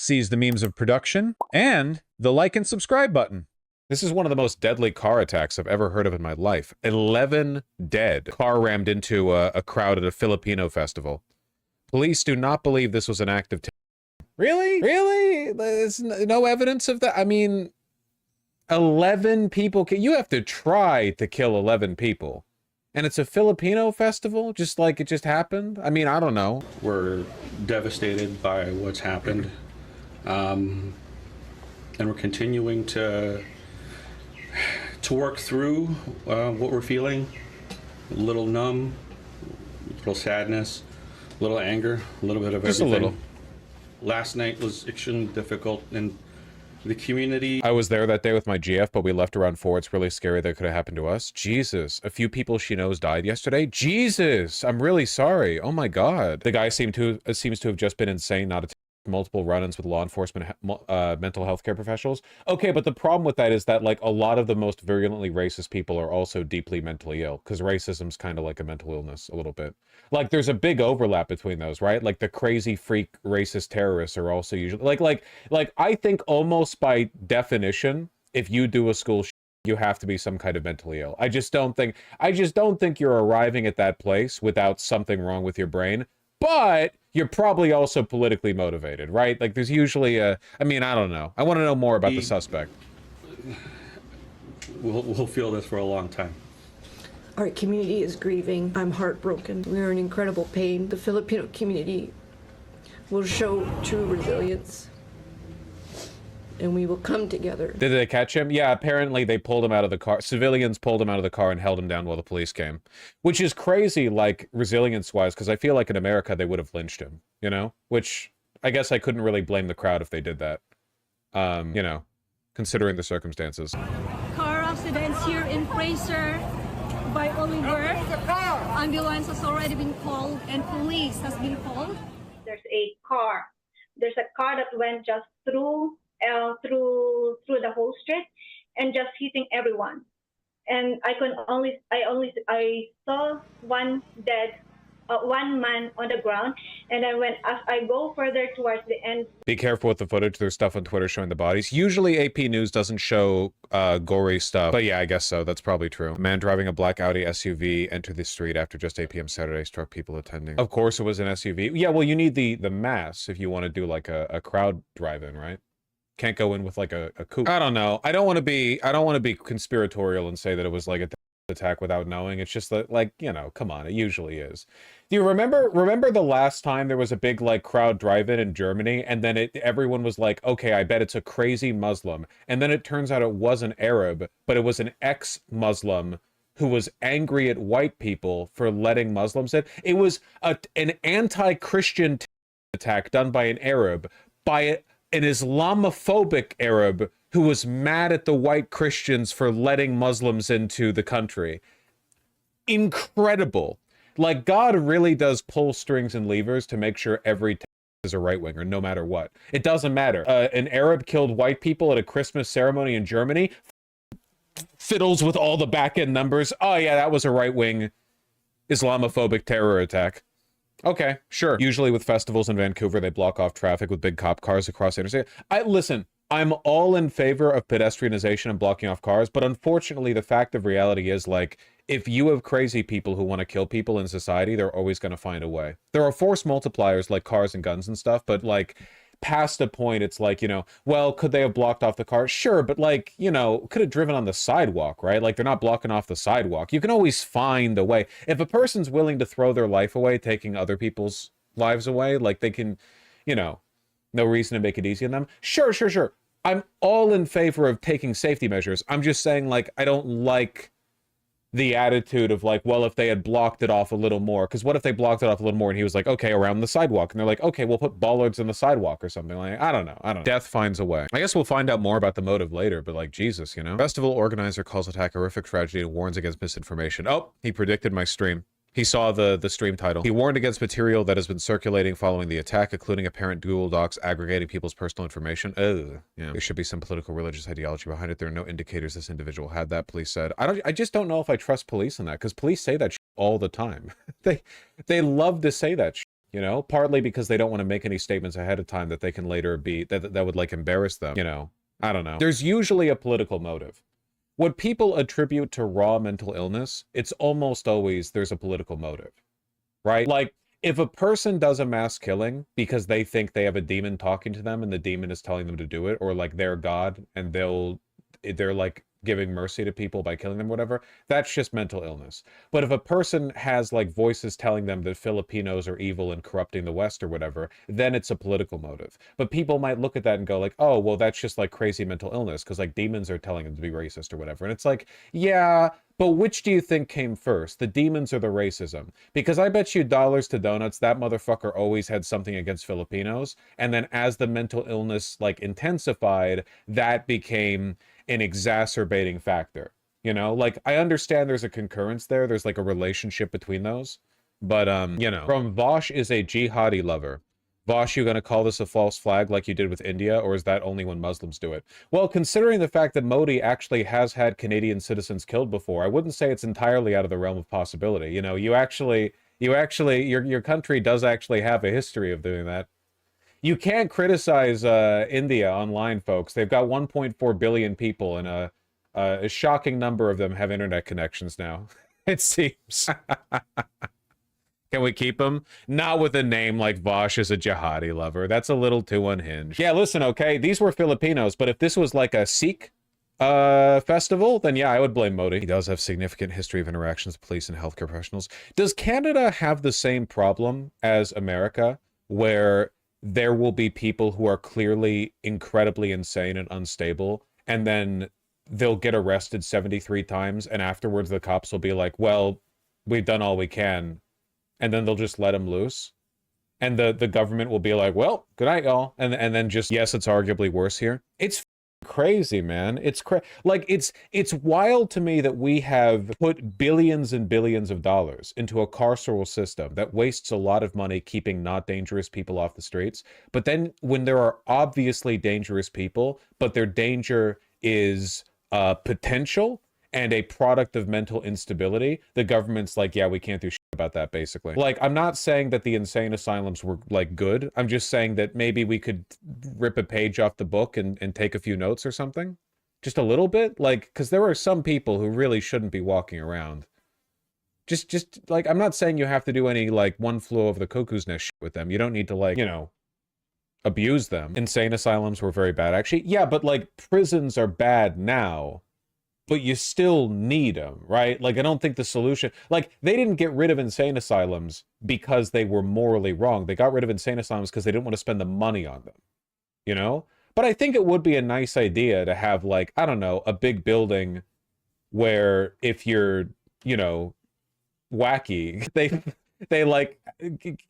sees the memes of production, and the like and subscribe button. This is one of the most deadly car attacks I've ever heard of in my life. 11 dead. Car rammed into a crowd at a Filipino festival. Police do not believe this was an act of terror. Really? Really? There's no evidence of that? I mean, 11 people, you have to try to kill 11 people. And it's a Filipino festival, just like it just happened? I mean, I don't know. We're devastated by what's happened. And we're continuing to work through what we're feeling. A little numb, a little sadness, a little anger, a little bit of just everything. A little. Last night was extremely difficult, and the community... I was there that day with my GF, but we left around 4. It's really scary that could have happened to us. Jesus. A few people she knows died yesterday. Jesus. I'm really sorry. Oh my God. The guy seems to have just been insane, not a multiple run-ins with law enforcement, mental health care professionals. Okay, but the problem with that is that, like, a lot of the most virulently racist people are also deeply mentally ill, because racism's kind of like a mental illness a little bit. Like, there's a big overlap between those, right? Like, the crazy freak racist terrorists are also usually like I think almost by definition, if you do a school you have to be some kind of mentally ill. I just don't think you're arriving at that place without something wrong with your brain. But you're probably also politically motivated, right? Like, there's usually I mean, I don't know. I want to know more about the suspect. We'll feel this for a long time. Our community is grieving. I'm heartbroken. We're in incredible pain. The Filipino community will show true resilience, and we will come together. Did they catch him? Yeah, apparently they pulled him out of the car. Civilians pulled him out of the car and held him down while the police came. Which is crazy, like, resilience-wise, because I feel like in America they would have lynched him, you know? Which, I guess I couldn't really blame the crowd if they did that. You know, considering the circumstances. Car accidents here in Fraser by Oliver. Ambulance has already been called and police has been called. There's a car. There's a car that went just through the whole street and just hitting everyone. And I saw one man on the ground, and as I go further towards the end. Be careful with the footage. There's stuff on Twitter showing the bodies. Usually AP News doesn't show gory stuff, but yeah, I guess so. That's probably true. A man driving a black Audi SUV entered the street after just 8 p.m. Saturday, struck people attending. Of course it was an SUV. Yeah, well, you need the mass if you want to do like a crowd drive-in, right? Can't go in with like a coupe. I don't know. I don't want to be conspiratorial and say that it was like a attack without knowing. It's just that, like, you know, come on, it usually is. Do you remember the last time there was a big like crowd drive-in in Germany, and then everyone was like, okay, I bet it's a crazy Muslim, and then it turns out it wasn't Arab, but it was an ex-Muslim who was angry at white people for letting Muslims in. It was an anti-Christian attack done by an Arab, by an Islamophobic Arab who was mad at the white Christians for letting Muslims into the country. Incredible. Like, God really does pull strings and levers to make sure every is a right-winger, no matter what. It doesn't matter. An Arab killed white people at a Christmas ceremony in Germany, fiddles with all the back-end numbers. Oh yeah, that was a right-wing Islamophobic terror attack. Okay, sure. Usually with festivals in Vancouver, they block off traffic with big cop cars across the interstate. Listen, I'm all in favor of pedestrianization and blocking off cars, but unfortunately, the fact of reality is, like, if you have crazy people who want to kill people in society, they're always going to find a way. There are force multipliers like cars and guns and stuff, but, like, past a point, it's like, you know, well, could they have blocked off the car? Sure, but, like, you know, could have driven on the sidewalk, right? Like, they're not blocking off the sidewalk. You can always find a way. If a person's willing to throw their life away, taking other people's lives away, like, they can, you know, no reason to make it easy on them. Sure. I'm all in favor of taking safety measures. I'm just saying, like, I don't like the attitude of, like, well, if they had blocked it off a little more, because what if they blocked it off a little more and he was like, okay, around the sidewalk, and they're like, okay, we'll put bollards in the sidewalk or something. Like, I don't know. Death finds a way. I guess we'll find out more about the motive later, but, like, Jesus, you know? Festival organizer calls attack a horrific tragedy and warns against misinformation. Oh, he predicted my stream. He saw the stream title. He warned against material that has been circulating following the attack, including apparent Google Docs aggregating people's personal information. Yeah. There should be some political religious ideology behind it. There are no indicators this individual had that, police said. I just don't know if I trust police on that, because police say that shit all the time. They love to say that shit. you know, partly because they don't want to make any statements ahead of time that they can later be, that would like embarrass them, you know. I don't know. There's usually a political motive. What people attribute to raw mental illness, it's almost always there's a political motive, right? Like, if a person does a mass killing because they think they have a demon talking to them and the demon is telling them to do it, or like they're God and they're like giving mercy to people by killing them, whatever, that's just mental illness. But if a person has like voices telling them that Filipinos are evil and corrupting the West or whatever, then it's a political motive. But people might look at that and go like, oh, well, that's just like crazy mental illness because like demons are telling them to be racist or whatever. And it's like, yeah, but which do you think came first, the demons or the racism? Because I bet you dollars to donuts that motherfucker always had something against Filipinos, and then as the mental illness like intensified, that became an exacerbating factor. You know, like I understand there's a concurrence there, there's like a relationship between those, but you know. From Vaush is a jihadi lover. Vaush, you gonna call this a false flag like you did with India, or is that only when Muslims do it? Well, considering the fact that Modi actually has had Canadian citizens killed before, I wouldn't say it's entirely out of the realm of possibility. You know, your country does actually have a history of doing that. You can't criticize India online, folks. They've got 1.4 billion people, and a shocking number of them have internet connections now. It seems. Can we keep him? Not with a name like Vaush as a jihadi lover. That's a little too unhinged. Yeah, listen, okay, these were Filipinos, but if this was like a Sikh festival, then yeah, I would blame Modi. He does have significant history of interactions with police and healthcare professionals. Does Canada have the same problem as America, where there will be people who are clearly incredibly insane and unstable, and then they'll get arrested 73 times, and afterwards the cops will be like, well, we've done all we can, and then they'll just let them loose, and the government will be like, well, good night, y'all, and then just, yes, it's arguably worse here. It's crazy, man. It's like it's wild to me that we have put billions and billions of dollars into a carceral system that wastes a lot of money keeping not dangerous people off the streets, but then when there are obviously dangerous people, but their danger is potential and a product of mental instability, the government's like, yeah, we can't do shit about that, basically. Like, I'm not saying that the insane asylums were, like, good. I'm just saying that maybe we could rip a page off the book and take a few notes or something. Just a little bit. Like, because there are some people who really shouldn't be walking around. Just, like, I'm not saying you have to do any, like, one flew over the cuckoo's nest shit with them. You don't need to, like, you know, abuse them. Insane asylums were very bad, actually. Yeah, but, like, prisons are bad now, but you still need them, right? Like, I don't think the solution, like, they didn't get rid of insane asylums because they were morally wrong. They got rid of insane asylums because they didn't want to spend the money on them, you know? But I think it would be a nice idea to have, like, I don't know, a big building where if you're, you know, wacky, they like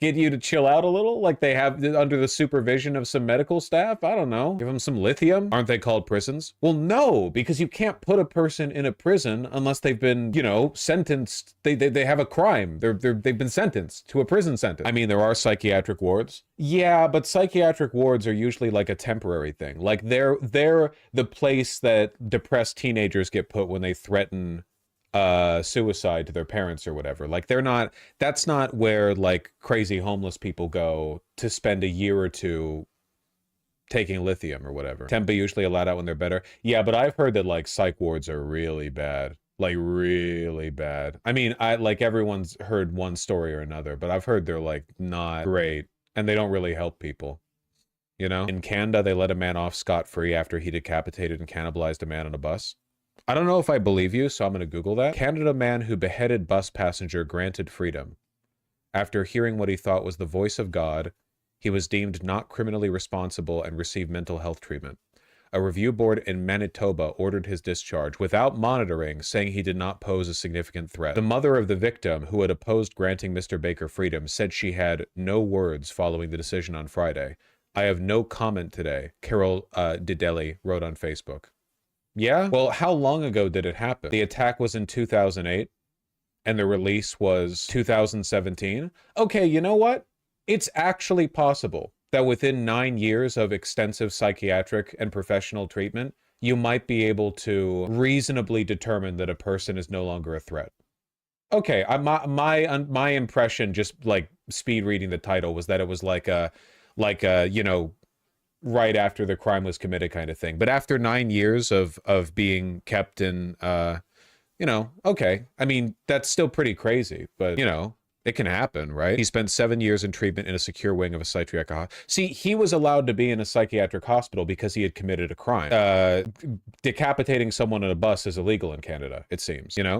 get you to chill out a little, like they have under the supervision of some medical staff. I don't know, give them some lithium. Aren't they called prisons? Well, no, because you can't put a person in a prison unless they've been, you know, sentenced. They have a crime. They've been sentenced to a prison sentence. I mean, there are psychiatric wards. Yeah, but psychiatric wards are usually like a temporary thing. Like they're the place that depressed teenagers get put when they threaten suicide to their parents or whatever. Like that's not where like crazy homeless people go to spend a year or two taking lithium or whatever. Tempa usually allowed out when they're better. Yeah, but I've heard that like psych wards are really bad. Like really bad. I mean, like everyone's heard one story or another, but I've heard they're like not great and they don't really help people. You know? In Canada, they let a man off scot-free after he decapitated and cannibalized a man on a bus. I don't know if I believe you, so I'm going to Google that. Canada man who beheaded bus passenger granted freedom. After hearing what he thought was the voice of God, he was deemed not criminally responsible and received mental health treatment. A review board in Manitoba ordered his discharge without monitoring, saying he did not pose a significant threat. The mother of the victim, who had opposed granting Mr. Baker freedom, said she had no words following the decision on Friday. I have no comment today, Carol Dideli wrote on Facebook. Yeah? Well, how long ago did it happen? The attack was in 2008, and the release was 2017. Okay, you know what? It's actually possible that within 9 years of extensive psychiatric and professional treatment, you might be able to reasonably determine that a person is no longer a threat. okay, my impression, just like speed reading the title, was that it was like a you know, right after the crime was committed kind of thing. But after 9 years of being kept in, you know, okay. I mean, that's still pretty crazy, but you know, it can happen, right? He spent 7 years in treatment in a secure wing of a psychiatric hospital. See, he was allowed to be in a psychiatric hospital because he had committed a crime. Decapitating someone on a bus is illegal in Canada, it seems, you know?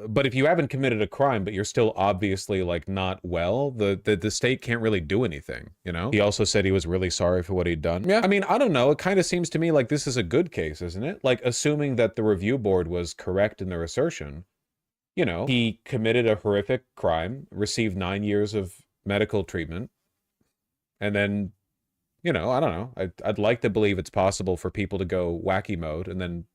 But if you haven't committed a crime, but you're still obviously like not well, the state can't really do anything, you know? He also said he was really sorry for what he'd done. Yeah, I mean, I don't know. It kind of seems to me like this is a good case, isn't it? Like, assuming that the review board was correct in their assertion, you know, he committed a horrific crime, received 9 years of medical treatment, and then, you know, I don't know. I'd like to believe it's possible for people to go wacky mode and then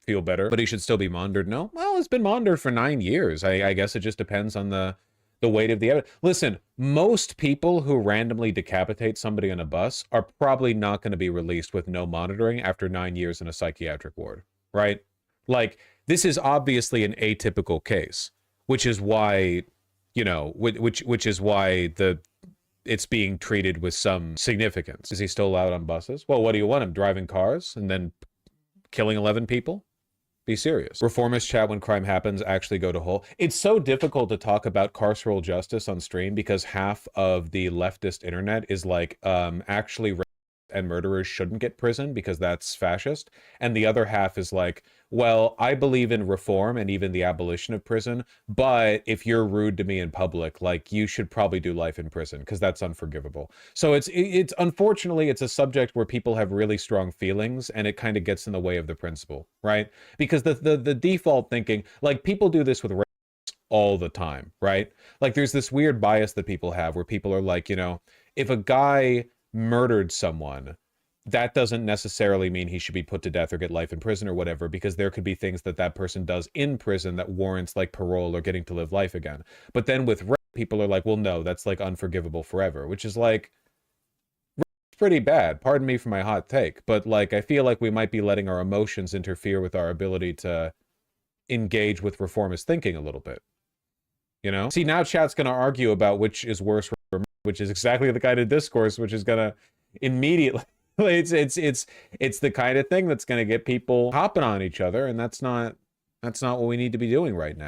feel better, but he should still be monitored. No, well, it's been monitored for 9 years. I guess it just depends on the weight of the evidence. Listen, most people who randomly decapitate somebody on a bus are probably not going to be released with no monitoring after 9 years in a psychiatric ward, right? Like, this is obviously an atypical case, which is why, you know, which is why it's being treated with some significance. Is he still allowed on buses? Well, what do you want him driving cars and then killing 11 people? Be serious. Reformist chat when crime happens actually go to hole. It's so difficult to talk about carceral justice on stream because half of the leftist internet is like, actually and murderers shouldn't get prison because that's fascist. And the other half is like, well, I believe in reform and even the abolition of prison, but if you're rude to me in public, like, you should probably do life in prison because that's unforgivable. So it's unfortunately, it's a subject where people have really strong feelings and it kind of gets in the way of the principle, right? Because the default thinking, like, people do this with all the time, right? Like, there's this weird bias that people have where people are like, you know, if a guy murdered someone, that doesn't necessarily mean he should be put to death or get life in prison or whatever, because there could be things that that person does in prison that warrants like parole or getting to live life again. But then with rape, people are like, well, no, that's like unforgivable forever, which is like pretty bad. Pardon me for my hot take, but like, I feel like we might be letting our emotions interfere with our ability to engage with reformist thinking a little bit. You know? See, now chat's going to argue about which is worse, which is exactly the kind of discourse which is going to immediately, it's the kind of thing that's going to get people hopping on each other, and that's not what we need to be doing right now.